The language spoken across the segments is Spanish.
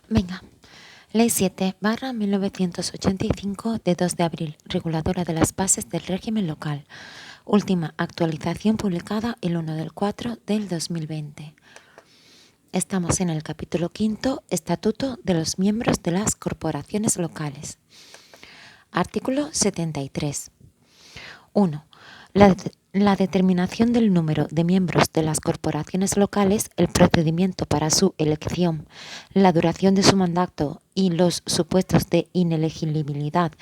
Venga. Ley 7/1985 de 2 de abril, reguladora de las bases del régimen local. Última actualización publicada el 1 del 4 del 2020. Estamos en el capítulo 5, Estatuto de los miembros de las corporaciones locales. Artículo 73. 1. La determinación del número de miembros de las corporaciones locales, el procedimiento para su elección, la duración de su mandato y los supuestos de inelegibilidad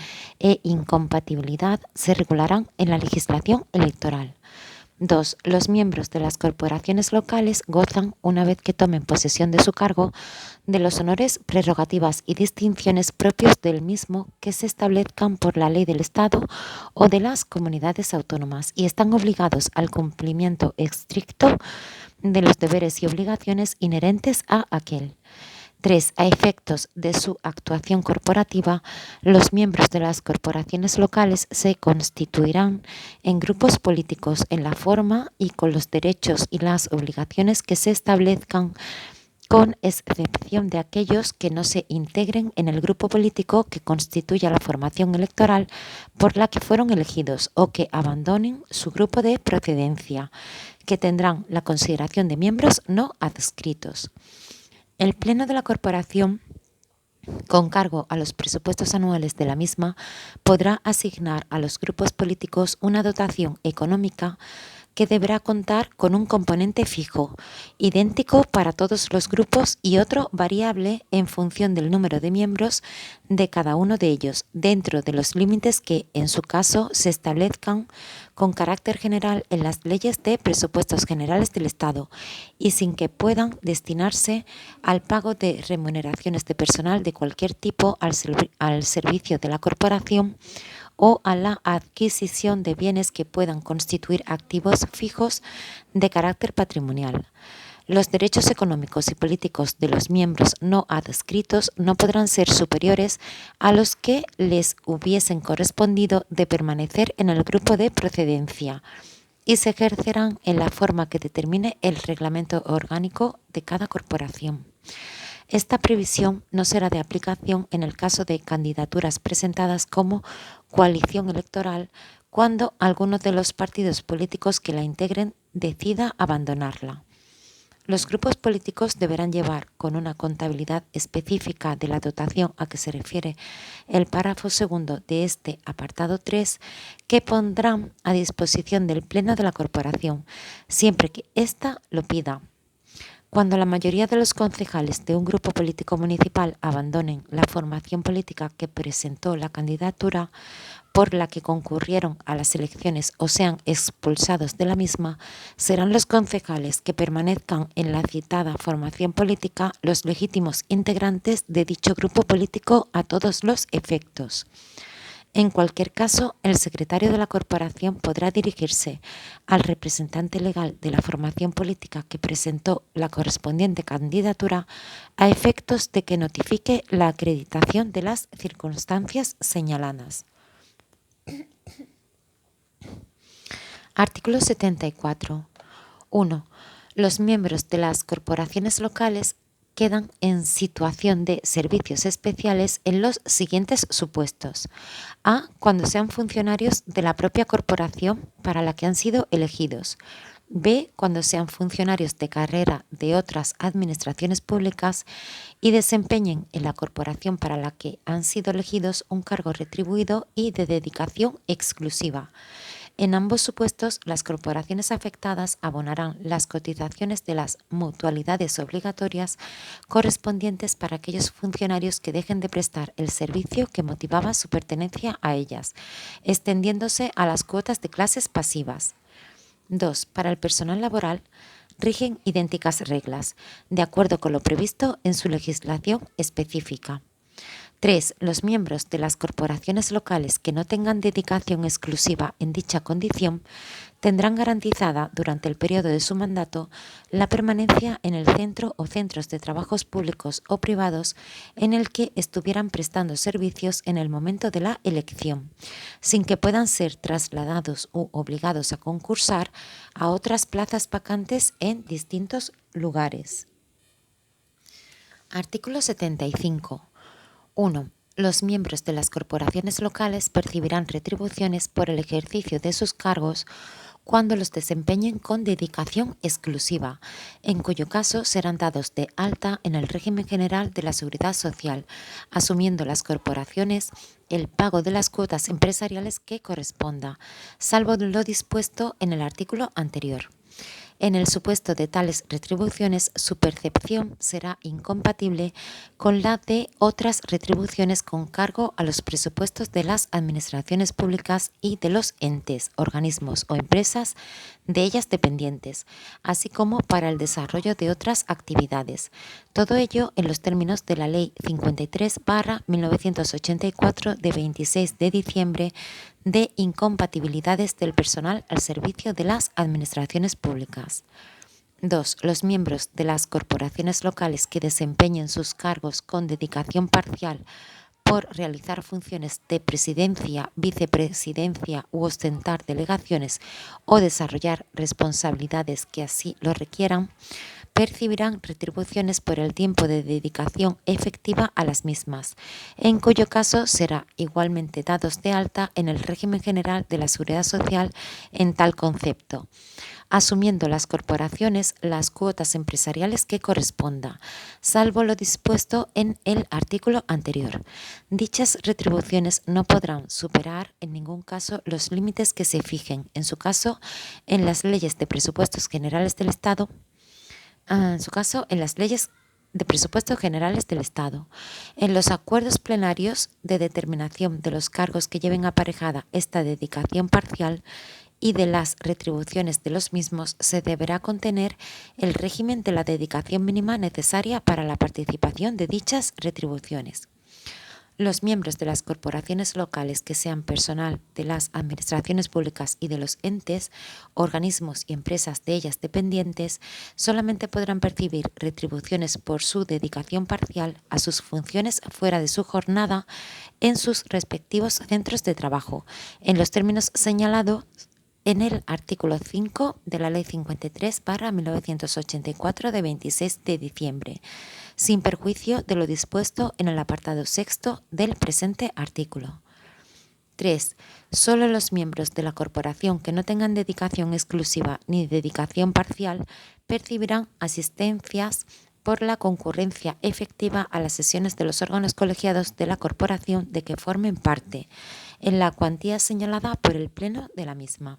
e incompatibilidad se regularán en la legislación electoral. 2. Los miembros de las corporaciones locales gozan, una vez que tomen posesión de su cargo, de los honores, prerrogativas y distinciones propios del mismo que se establezcan por la ley del Estado o de las comunidades autónomas y están obligados al cumplimiento estricto de los deberes y obligaciones inherentes a aquel. 3. A efectos de su actuación corporativa, los miembros de las corporaciones locales se constituirán en grupos políticos en la forma y con los derechos y las obligaciones que se establezcan, con excepción de aquellos que no se integren en el grupo político que constituya la formación electoral por la que fueron elegidos o que abandonen su grupo de procedencia, que tendrán la consideración de miembros no adscritos. El Pleno de la Corporación, con cargo a los presupuestos anuales de la misma, podrá asignar a los grupos políticos una dotación económica que deberá contar con un componente fijo, idéntico para todos los grupos y otro variable en función del número de miembros de cada uno de ellos, dentro de los límites que, en su caso, se establezcan con carácter general en las leyes de presupuestos generales del Estado y sin que puedan destinarse al pago de remuneraciones de personal de cualquier tipo al servicio de la corporación o a la adquisición de bienes que puedan constituir activos fijos de carácter patrimonial. Los derechos económicos y políticos de los miembros no adscritos no podrán ser superiores a los que les hubiesen correspondido de permanecer en el grupo de procedencia y se ejercerán en la forma que determine el reglamento orgánico de cada corporación. Esta previsión no será de aplicación en el caso de candidaturas presentadas como coalición electoral cuando alguno de los partidos políticos que la integren decida abandonarla. Los grupos políticos deberán llevar con una contabilidad específica de la dotación a que se refiere el párrafo segundo de este apartado 3, que pondrán a disposición del Pleno de la Corporación, siempre que ésta lo pida. Cuando la mayoría de los concejales de un grupo político municipal abandonen la formación política que presentó la candidatura por la que concurrieron a las elecciones o sean expulsados de la misma, serán los concejales que permanezcan en la citada formación política los legítimos integrantes de dicho grupo político a todos los efectos. En cualquier caso, el secretario de la corporación podrá dirigirse al representante legal de la formación política que presentó la correspondiente candidatura a efectos de que notifique la acreditación de las circunstancias señaladas. Artículo 74. 1. Los miembros de las corporaciones locales quedan en situación de servicios especiales en los siguientes supuestos. A. Cuando sean funcionarios de la propia corporación para la que han sido elegidos. B. Cuando sean funcionarios de carrera de otras administraciones públicas y desempeñen en la corporación para la que han sido elegidos un cargo retribuido y de dedicación exclusiva. En ambos supuestos, las corporaciones afectadas abonarán las cotizaciones de las mutualidades obligatorias correspondientes para aquellos funcionarios que dejen de prestar el servicio que motivaba su pertenencia a ellas, extendiéndose a las cuotas de clases pasivas. 2. Para el personal laboral, rigen idénticas reglas, de acuerdo con lo previsto en su legislación específica. 3. Los miembros de las corporaciones locales que no tengan dedicación exclusiva en dicha condición tendrán garantizada durante el periodo de su mandato la permanencia en el centro o centros de trabajos públicos o privados en el que estuvieran prestando servicios en el momento de la elección, sin que puedan ser trasladados u obligados a concursar a otras plazas vacantes en distintos lugares. Artículo 75. 1. Los miembros de las corporaciones locales percibirán retribuciones por el ejercicio de sus cargos cuando los desempeñen con dedicación exclusiva, en cuyo caso serán dados de alta en el régimen general de la Seguridad Social, asumiendo las corporaciones el pago de las cuotas empresariales que corresponda, salvo lo dispuesto en el artículo anterior. En el supuesto de tales retribuciones, su percepción será incompatible con la de otras retribuciones con cargo a los presupuestos de las administraciones públicas y de los entes, organismos o empresas de ellas dependientes, así como para el desarrollo de otras actividades. Todo ello en los términos de la Ley 53/1984 de 26 de diciembre de incompatibilidades del personal al servicio de las administraciones públicas. 2. Los miembros de las corporaciones locales que desempeñen sus cargos con dedicación parcial por realizar funciones de presidencia, vicepresidencia u ostentar delegaciones o desarrollar responsabilidades que así lo requieran, percibirán retribuciones por el tiempo de dedicación efectiva a las mismas, en cuyo caso será igualmente dados de alta en el régimen general de la Seguridad Social en tal concepto, asumiendo las corporaciones las cuotas empresariales que corresponda, salvo lo dispuesto en el artículo anterior. Dichas retribuciones no podrán superar en ningún caso los límites que se fijen, en su caso, en las leyes de presupuestos generales del Estado, en las leyes de presupuestos generales del Estado, en los acuerdos plenarios de determinación de los cargos que lleven aparejada esta dedicación parcial y de las retribuciones de los mismos, se deberá contener el régimen de la dedicación mínima necesaria para la participación de dichas retribuciones. Los miembros de las corporaciones locales que sean personal de las administraciones públicas y de los entes, organismos y empresas de ellas dependientes solamente podrán percibir retribuciones por su dedicación parcial a sus funciones fuera de su jornada en sus respectivos centros de trabajo, en los términos señalados en el artículo 5 de la Ley 53/1984 de 26 de diciembre, sin perjuicio de lo dispuesto en el apartado sexto del presente artículo. 3. Solo los miembros de la corporación que no tengan dedicación exclusiva ni dedicación parcial percibirán asistencias por la concurrencia efectiva a las sesiones de los órganos colegiados de la corporación de que formen parte, en la cuantía señalada por el Pleno de la misma.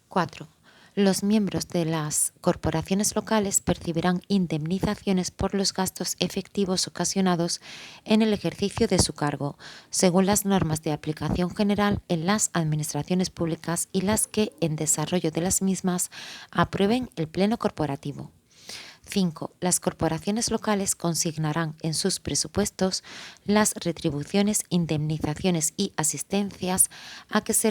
4. Los miembros de las corporaciones locales percibirán indemnizaciones por los gastos efectivos ocasionados en el ejercicio de su cargo, según las normas de aplicación general en las administraciones públicas y las que, en desarrollo de las mismas, aprueben el Pleno Corporativo. 5. Las corporaciones locales consignarán en sus presupuestos las retribuciones, indemnizaciones y asistencias a que se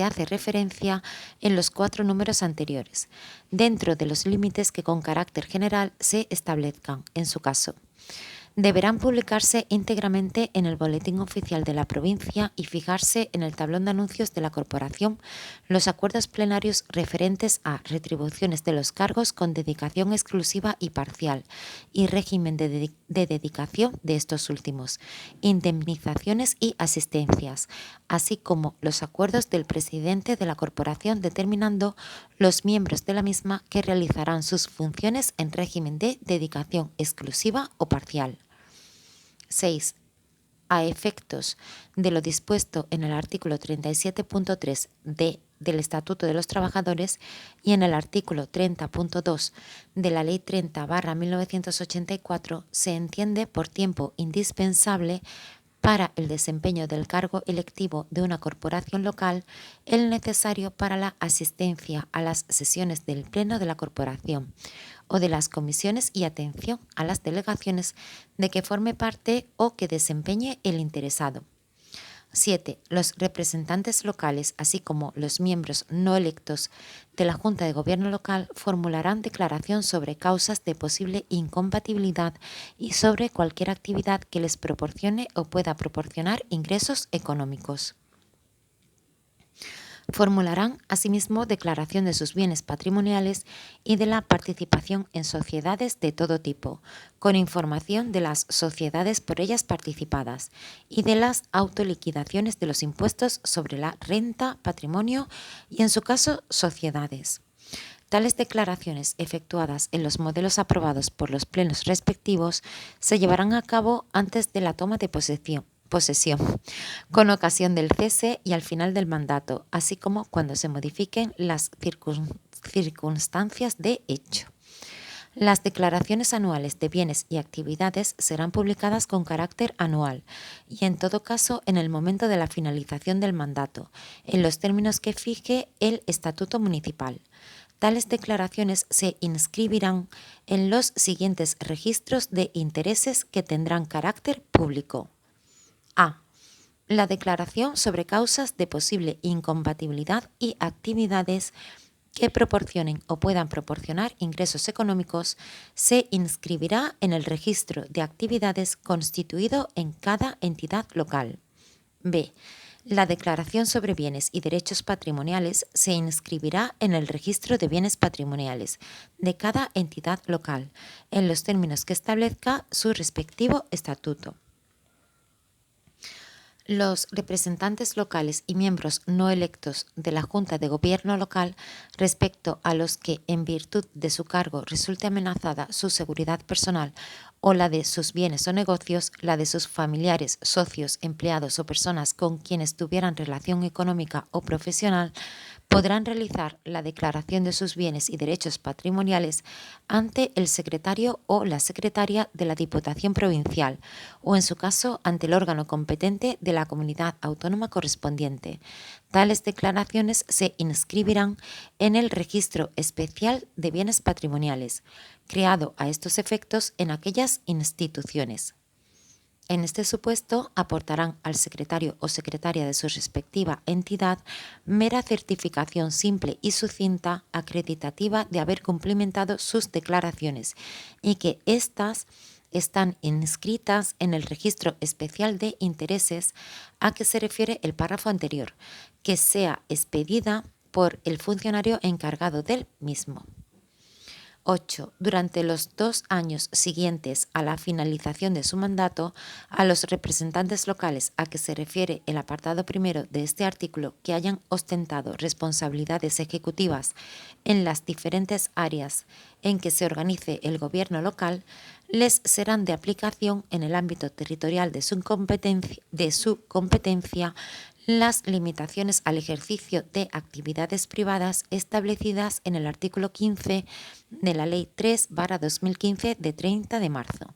hace referencia en los 4 números anteriores, dentro de los límites que con carácter general se establezcan, en su caso. Deberán publicarse íntegramente en el Boletín Oficial de la provincia y fijarse en el tablón de anuncios de la corporación los acuerdos plenarios referentes a retribuciones de los cargos con dedicación exclusiva y parcial y régimen de dedicación de estos últimos, indemnizaciones y asistencias, así como los acuerdos del presidente de la corporación determinando los miembros de la misma que realizarán sus funciones en régimen de dedicación exclusiva o parcial. 6. A efectos de lo dispuesto en el artículo 37.3 del Estatuto de los Trabajadores y en el artículo 30.2 de la Ley 30/1984, se entiende por tiempo indispensable para el desempeño del cargo electivo de una corporación local el necesario para la asistencia a las sesiones del Pleno de la corporación o de las comisiones y atención a las delegaciones de que forme parte o que desempeñe el interesado. 7. Los representantes locales, así como los miembros no electos de la Junta de Gobierno local, formularán declaración sobre causas de posible incompatibilidad y sobre cualquier actividad que les proporcione o pueda proporcionar ingresos económicos. Formularán asimismo declaración de sus bienes patrimoniales y de la participación en sociedades de todo tipo, con información de las sociedades por ellas participadas y de las autoliquidaciones de los impuestos sobre la renta, patrimonio y, en su caso, sociedades. Tales declaraciones, efectuadas en los modelos aprobados por los plenos respectivos, se llevarán a cabo antes de la toma de posesión, con ocasión del cese y al final del mandato, así como cuando se modifiquen las circunstancias de hecho. Las declaraciones anuales de bienes y actividades serán publicadas con carácter anual y, en todo caso, en el momento de la finalización del mandato, en los términos que fije el Estatuto Municipal. Tales declaraciones se inscribirán en los siguientes registros de intereses que tendrán carácter público. A. La declaración sobre causas de posible incompatibilidad y actividades que proporcionen o puedan proporcionar ingresos económicos se inscribirá en el registro de actividades constituido en cada entidad local. B. La declaración sobre bienes y derechos patrimoniales se inscribirá en el registro de bienes patrimoniales de cada entidad local, en los términos que establezca su respectivo estatuto. Los representantes locales y miembros no electos de la Junta de Gobierno local, respecto a los que, en virtud de su cargo, resulte amenazada su seguridad personal o la de sus bienes o negocios, la de sus familiares, socios, empleados o personas con quienes tuvieran relación económica o profesional, podrán realizar la declaración de sus bienes y derechos patrimoniales ante el secretario o la secretaria de la Diputación Provincial o, en su caso, ante el órgano competente de la comunidad autónoma correspondiente. Tales declaraciones se inscribirán en el Registro Especial de Bienes Patrimoniales, creado a estos efectos en aquellas instituciones. En este supuesto, aportarán al secretario o secretaria de su respectiva entidad mera certificación simple y sucinta acreditativa de haber cumplimentado sus declaraciones y que éstas están inscritas en el Registro Especial de Intereses a que se refiere el párrafo anterior, que sea expedida por el funcionario encargado del mismo. 8. Durante los 2 años siguientes a la finalización de su mandato, a los representantes locales a que se refiere el apartado primero de este artículo que hayan ostentado responsabilidades ejecutivas en las diferentes áreas en que se organice el gobierno local, les serán de aplicación en el ámbito territorial de su competencia las limitaciones al ejercicio de actividades privadas establecidas en el artículo 15 de la Ley 3/2015 de 30 de marzo,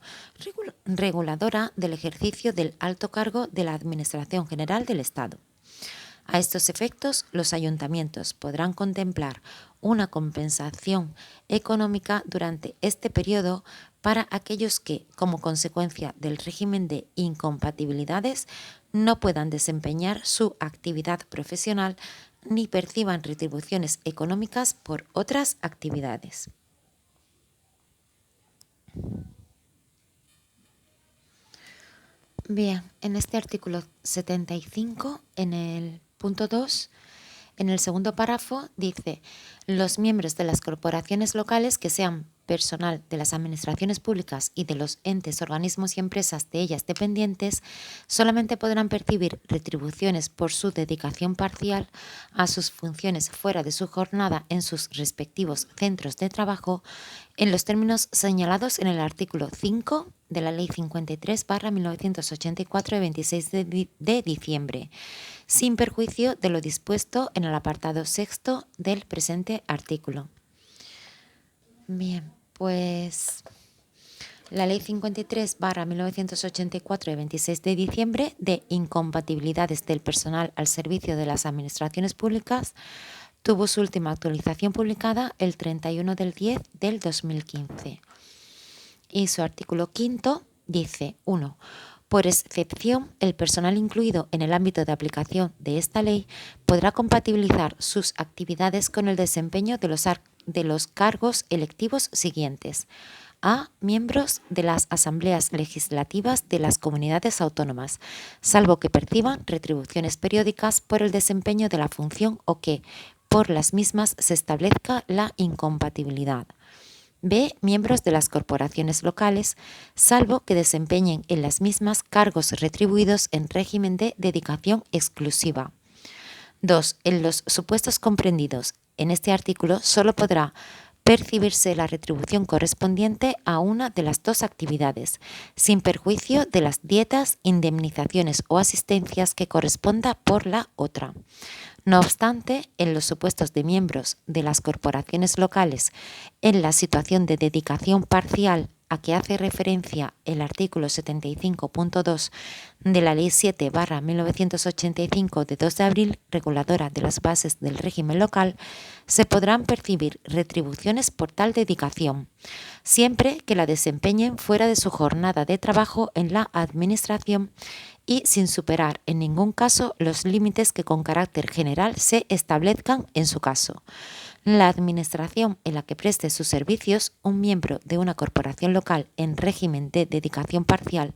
reguladora del ejercicio del alto cargo de la Administración General del Estado. A estos efectos, los ayuntamientos podrán contemplar una compensación económica durante este periodo para aquellos que, como consecuencia del régimen de incompatibilidades, no puedan desempeñar su actividad profesional ni perciban retribuciones económicas por otras actividades. Bien, en este artículo 75, en el punto 2, en el segundo párrafo, dice: los miembros de las corporaciones locales que sean personal de las administraciones públicas y de los entes, organismos y empresas de ellas dependientes solamente podrán percibir retribuciones por su dedicación parcial a sus funciones fuera de su jornada en sus respectivos centros de trabajo en los términos señalados en el artículo 5 de la Ley 53/1984 de 26 de diciembre, sin perjuicio de lo dispuesto en el apartado sexto del presente artículo. Bien, pues la Ley 53/1984 de 26 de diciembre de incompatibilidades del personal al servicio de las administraciones públicas tuvo su última actualización publicada el 31 del 10 del 2015. Y su artículo 5 dice: 1. Por excepción, el personal incluido en el ámbito de aplicación de esta ley podrá compatibilizar sus actividades con el desempeño de los cargos electivos siguientes: a miembros de las asambleas legislativas de las comunidades autónomas, salvo que perciban retribuciones periódicas por el desempeño de la función o que, por las mismas, se establezca la incompatibilidad. B. Miembros de las corporaciones locales, salvo que desempeñen en las mismas cargos retribuidos en régimen de dedicación exclusiva. 2. En los supuestos comprendidos en este artículo solo podrá percibirse la retribución correspondiente a una de las dos actividades, sin perjuicio de las dietas, indemnizaciones o asistencias que corresponda por la otra. No obstante, en los supuestos de miembros de las corporaciones locales en la situación de dedicación parcial a que hace referencia el artículo 75.2 de la Ley 7/1985 de 2 de abril, reguladora de las bases del régimen local, se podrán percibir retribuciones por tal dedicación, siempre que la desempeñen fuera de su jornada de trabajo en la Administración y sin superar en ningún caso los límites que con carácter general se establezcan en su caso. La administración en la que preste sus servicios un miembro de una corporación local en régimen de dedicación parcial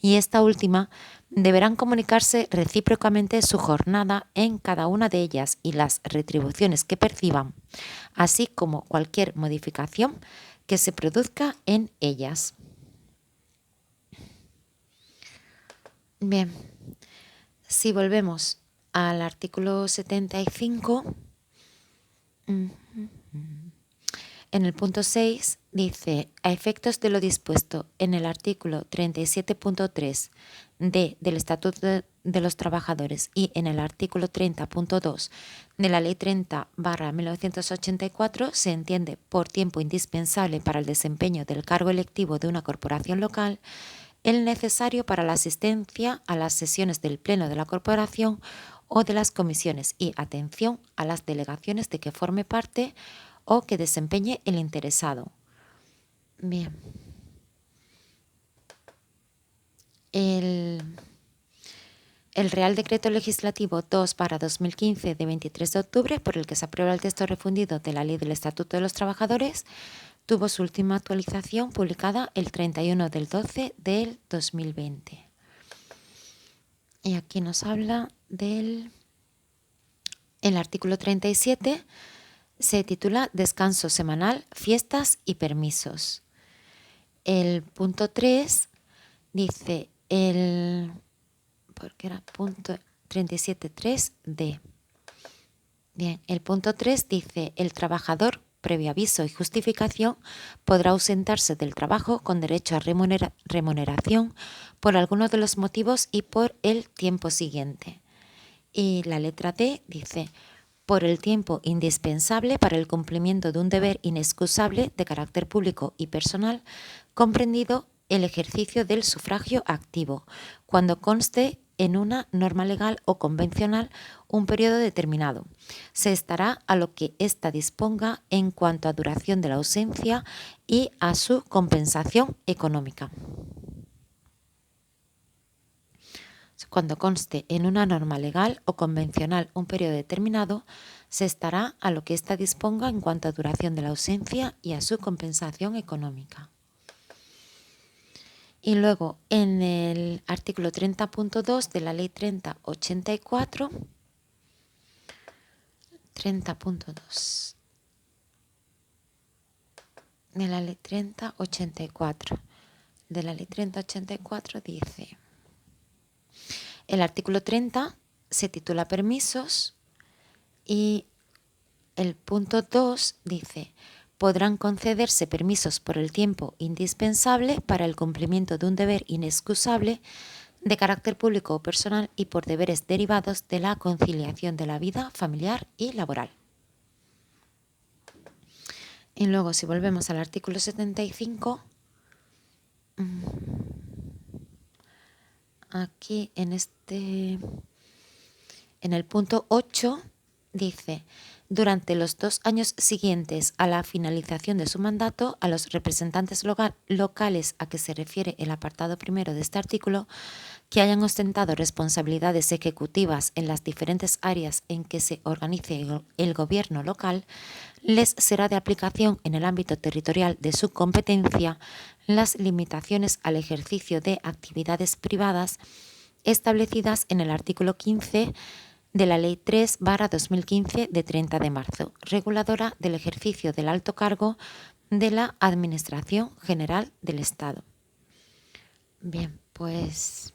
y esta última deberán comunicarse recíprocamente su jornada en cada una de ellas y las retribuciones que perciban, así como cualquier modificación que se produzca en ellas. Bien, si volvemos al artículo 75, en el punto 6 dice, a efectos de lo dispuesto en el artículo 37.3 del Estatuto de los Trabajadores y en el artículo 30.2 de la Ley 30/1984, se entiende por tiempo indispensable para el desempeño del cargo electivo de una corporación local el necesario para la asistencia a las sesiones del Pleno de la Corporación o de las comisiones y atención a las delegaciones de que forme parte o que desempeñe el interesado. Bien. El Real Decreto Legislativo 2/2015 de 23 de octubre, por el que se aprueba el texto refundido de la Ley del Estatuto de los Trabajadores, tuvo su última actualización publicada el 31 del 12 del 2020. Y aquí nos habla del el artículo 37, se titula Descanso semanal, fiestas y permisos. El punto 3 dice porque era punto 37.3d. Bien, el punto 3 dice el trabajador, previo aviso y justificación, podrá ausentarse del trabajo con derecho a remuneración por alguno de los motivos y por el tiempo siguiente. Y la letra D dice, por el tiempo indispensable para el cumplimiento de un deber inexcusable de carácter público y personal, comprendido el ejercicio del sufragio activo, cuando conste en una norma legal o convencional un periodo determinado. Se estará a lo que ésta disponga en cuanto a duración de la ausencia y a su compensación económica. Cuando conste en una norma legal o convencional un periodo determinado, se estará a lo que ésta disponga en cuanto a duración de la ausencia y a su compensación económica. Y luego, en el artículo 30.2 de la Ley 30/84, 30.2 de la Ley 30/84, de la Ley 30/84 dice, el artículo 30 se titula Permisos y el punto 2 dice, podrán concederse permisos por el tiempo indispensable para el cumplimiento de un deber inexcusable de carácter público o personal y por deberes derivados de la conciliación de la vida familiar y laboral. Y luego, si volvemos al artículo 75, aquí en el punto 8 dice, durante los 2 años siguientes a la finalización de su mandato, a los representantes locales a que se refiere el apartado primero de este artículo, que hayan ostentado responsabilidades ejecutivas en las diferentes áreas en que se organice el gobierno local, les será de aplicación en el ámbito territorial de su competencia las limitaciones al ejercicio de actividades privadas establecidas en el artículo 15 de la Ley 3/2015 de 30 de marzo, reguladora del ejercicio del alto cargo de la Administración General del Estado. Bien, pues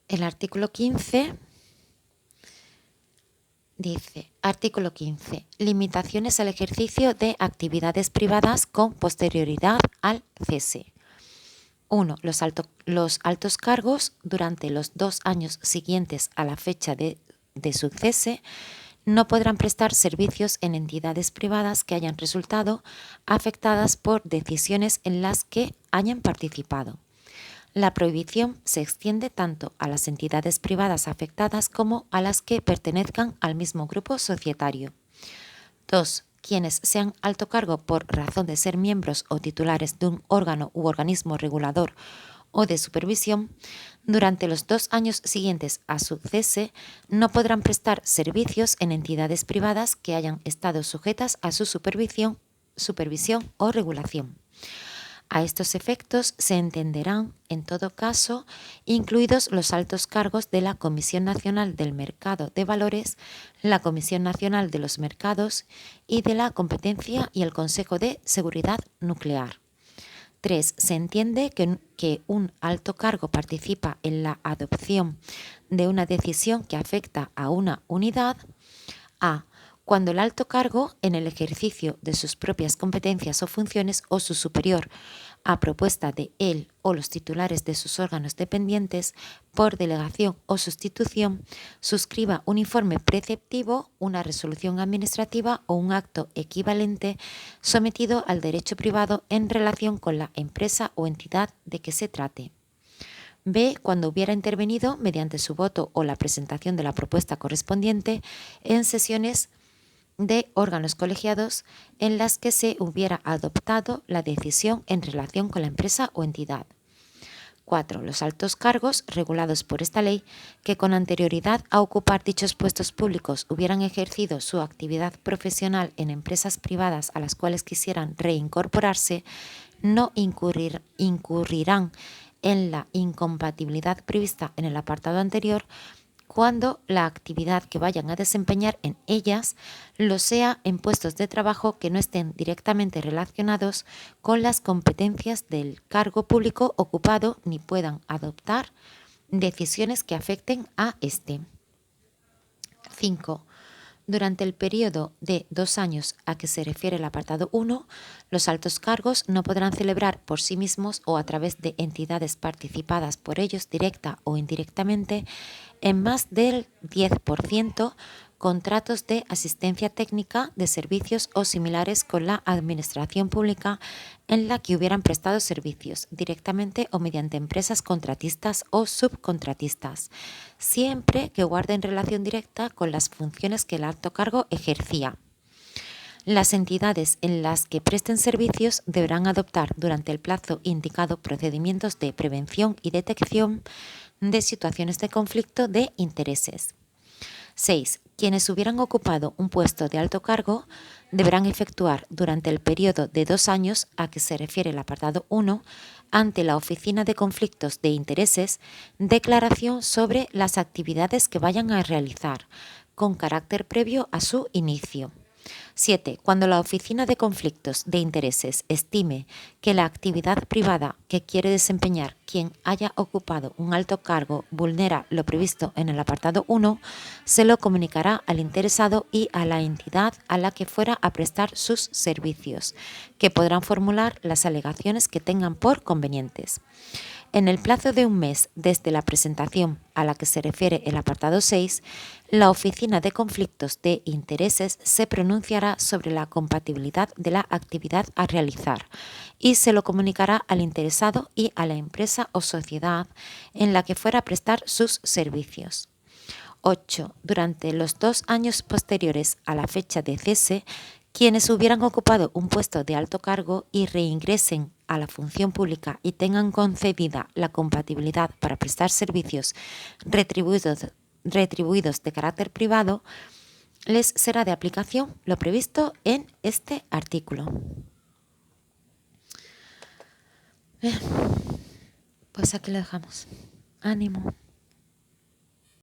el artículo 15 dice, artículo 15, limitaciones al ejercicio de actividades privadas con posterioridad al cese. 1. Los altos cargos durante los 2 años siguientes a la fecha de su cese no podrán prestar servicios en entidades privadas que hayan resultado afectadas por decisiones en las que hayan participado. La prohibición se extiende tanto a las entidades privadas afectadas como a las que pertenezcan al mismo grupo societario. 2. Quienes sean alto cargo por razón de ser miembros o titulares de un órgano u organismo regulador o de supervisión, durante los 2 años siguientes a su cese no podrán prestar servicios en entidades privadas que hayan estado sujetas a su supervisión o regulación. A estos efectos se entenderán, en todo caso, incluidos los altos cargos de la Comisión Nacional del Mercado de Valores, la Comisión Nacional de los Mercados y de la Competencia y el Consejo de Seguridad Nuclear. 3. Se entiende que un alto cargo participa en la adopción de una decisión que afecta a una unidad. A. Cuando el alto cargo, en el ejercicio de sus propias competencias o funciones o su superior, a propuesta de él o los titulares de sus órganos dependientes, por delegación o sustitución, suscriba un informe preceptivo, una resolución administrativa o un acto equivalente sometido al derecho privado en relación con la empresa o entidad de que se trate. B. Cuando hubiera intervenido mediante su voto o la presentación de la propuesta correspondiente en sesiones de órganos colegiados en las que se hubiera adoptado la decisión en relación con la empresa o entidad. 4. Los altos cargos regulados por esta ley que con anterioridad a ocupar dichos puestos públicos hubieran ejercido su actividad profesional en empresas privadas a las cuales quisieran reincorporarse no incurrirán en la incompatibilidad prevista en el apartado anterior cuando la actividad que vayan a desempeñar en ellas lo sea en puestos de trabajo que no estén directamente relacionados con las competencias del cargo público ocupado ni puedan adoptar decisiones que afecten a este. 5. Durante el periodo de 2 años a que se refiere el apartado 1, los altos cargos no podrán celebrar por sí mismos o a través de entidades participadas por ellos directa o indirectamente en más del 10% contratos de asistencia técnica de servicios o similares con la administración pública en la que hubieran prestado servicios directamente o mediante empresas contratistas o subcontratistas, siempre que guarden relación directa con las funciones que el alto cargo ejercía. Las entidades en las que presten servicios deberán adoptar durante el plazo indicado procedimientos de prevención y detección de situaciones de conflicto de intereses. 6. Quienes hubieran ocupado un puesto de alto cargo deberán efectuar durante el periodo de 2 años a que se refiere el apartado 1 ante la Oficina de Conflictos de Intereses declaración sobre las actividades que vayan a realizar, con carácter previo a su inicio. 7. Cuando la Oficina de Conflictos de Intereses estime que la actividad privada que quiere desempeñar quien haya ocupado un alto cargo vulnera lo previsto en el apartado 1, se lo comunicará al interesado y a la entidad a la que fuera a prestar sus servicios, que podrán formular las alegaciones que tengan por convenientes. En el plazo de 1 mes desde la presentación a la que se refiere el apartado 6, la Oficina de Conflictos de Intereses se pronunciará sobre la compatibilidad de la actividad a realizar y se lo comunicará al interesado y a la empresa o sociedad en la que fuera a prestar sus servicios. 8. Durante los 2 años posteriores a la fecha de cese, quienes hubieran ocupado un puesto de alto cargo y reingresen a la función pública y tengan concedida la compatibilidad para prestar servicios retribuidos de carácter privado, les será de aplicación lo previsto en este artículo. Bien, pues aquí lo dejamos. Ánimo.